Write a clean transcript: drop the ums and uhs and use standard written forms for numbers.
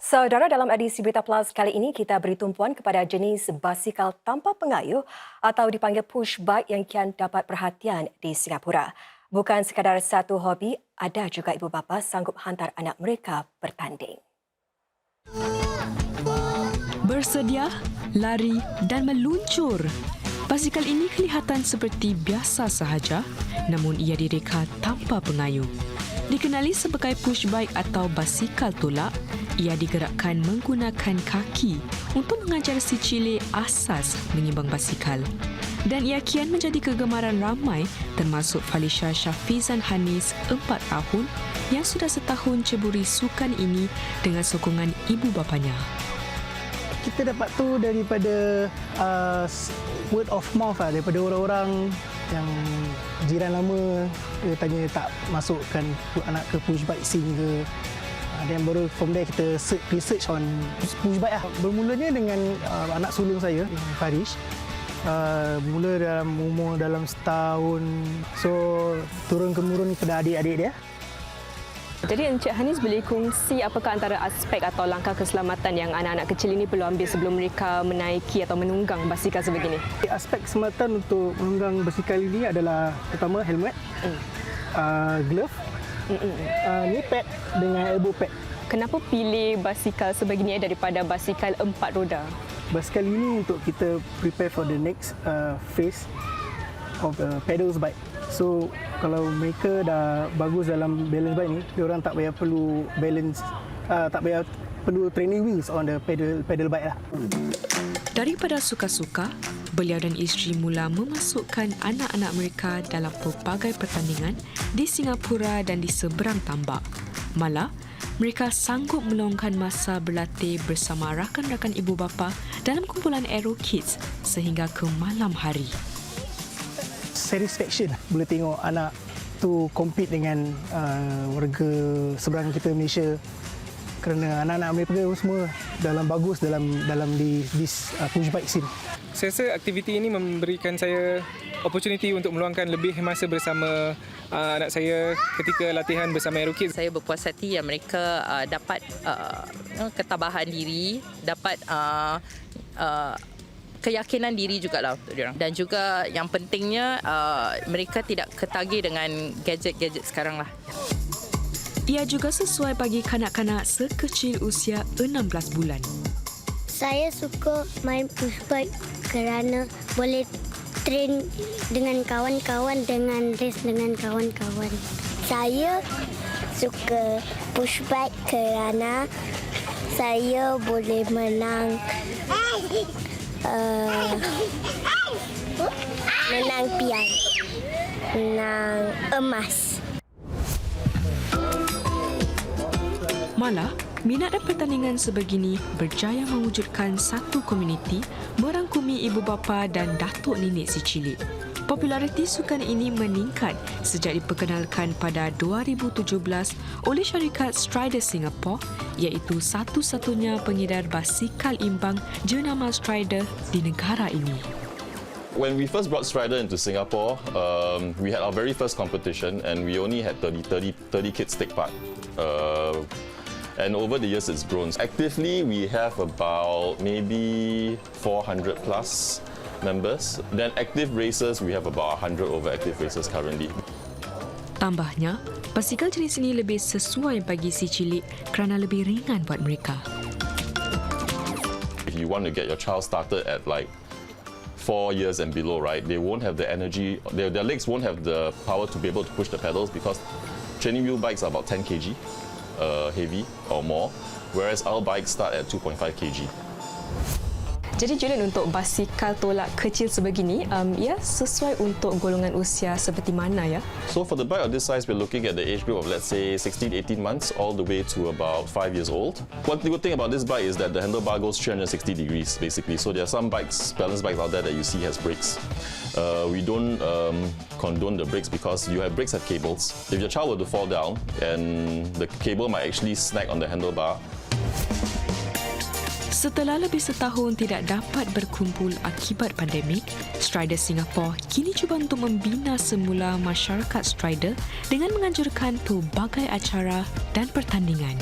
Saudara, dalam edisi Berita Plus kali ini kita beri tumpuan kepada jenis basikal tanpa pengayuh atau dipanggil push bike yang kian dapat perhatian di Singapura. Bukan sekadar satu hobi, ada juga ibu bapa sanggup hantar anak mereka bertanding. Bersedia, lari dan meluncur. Basikal ini kelihatan seperti biasa sahaja, namun ia direka tanpa pengayuh. Dikenali sebagai push bike atau basikal tolak, ia digerakkan menggunakan kaki untuk mengajar si cilik asas menyimbang basikal. Dan ia kian menjadi kegemaran ramai termasuk Falisha Syafizan Hanis, 4 tahun, yang sudah setahun ceburi sukan ini dengan sokongan ibu bapanya. Kita dapat tu daripada word of mouth daripada orang-orang yang jiran lama. Dia tanya tak masukkan anak ke push bike scene ke. Dan baru from there kita research on push bike lah. Bermulanya dengan anak sulung saya, Farish. Mula dalam umur dalam setahun. So turun-temurun kepada adik-adik dia. Jadi Encik Hanis boleh kongsi apakah antara aspek atau langkah keselamatan yang anak-anak kecil ini perlu ambil sebelum mereka menaiki atau menunggang basikal sebegini? Aspek keselamatan untuk menunggang basikal ini adalah pertama helmet, glove, knee pad dengan elbow pad. Kenapa pilih basikal sebegini daripada basikal 4 roda? Basikal ini untuk kita prepare for the next phase of pedals bike. So kalau mereka dah bagus dalam balance bike ni, diorang tak payah perlu balance, tak payah perlu training wheels on the pedal bike lah. Daripada suka-suka, beliau dan isteri mula memasukkan anak-anak mereka dalam pelbagai pertandingan di Singapura dan di seberang tambak. Malah, mereka sanggup meluangkan masa berlatih bersama rakan-rakan ibu bapa dalam kumpulan Aero Kids sehingga ke malam hari. Satisfaction boleh tengok anak tu compete dengan warga seberang kita Malaysia, kerana anak-anak mereka semua dalam bagus dalam di push bike scene. Saya rasa aktiviti ini memberikan saya opportunity untuk meluangkan lebih masa bersama anak saya ketika latihan bersama Aero Kids. Saya berpuas hati yang mereka dapat ketabahan diri, dapat keyakinan diri jugalah untuk diorang. Dan juga yang pentingnya mereka tidak ketagih dengan gadget-gadget sekarang lah. Ia juga sesuai bagi kanak-kanak sekecil usia 16 bulan. Saya suka main push bike kerana boleh train dengan kawan-kawan, dengan race dengan kawan-kawan. Saya suka push bike kerana saya boleh menang piala, menang emas. Malah, minat dan pertandingan sebegini berjaya mewujudkan satu komuniti merangkumi ibu bapa dan datuk nenek si cilik. Populariti sukan ini meningkat sejak diperkenalkan pada 2017 oleh syarikat Strider Singapore, iaitu satu-satunya pengedar basikal imbang jenama Strider di negara ini. When we first brought Strider into Singapore, we had our very first competition and we only had 30 kids take part. And over the years it's grown. Actively, we have about maybe 400 plus members. Then active racers, we have about 100 over active racers currently. Tambahnya, basikal jenis ini lebih sesuai bagi si cilik kerana lebih ringan buat mereka. If you want to get your child started at like 4 years and below, right, they won't have the energy, their legs won't have the power to be able to push the pedals because training wheel bikes are about 10 kg heavy or more, whereas our bikes start at 2.5 kg. Jadi Julian, untuk basikal tolak kecil sebegini, ia sesuai untuk golongan usia seperti mana ya? So for the bike of this size, we're looking at the age group of let's say 16-18 months all the way to about 5 years old. One good thing about this bike is that the handlebar goes 360 degrees basically. So there are some bikes, balance bikes out there that you see has brakes. We don't condone the brakes because you have brakes have cables. If your child were to fall down and the cable might actually snag on the handlebar. Setelah lebih setahun tidak dapat berkumpul akibat pandemik, Strider Singapore kini cuba untuk membina semula masyarakat Strider dengan menganjurkan pelbagai acara dan pertandingan.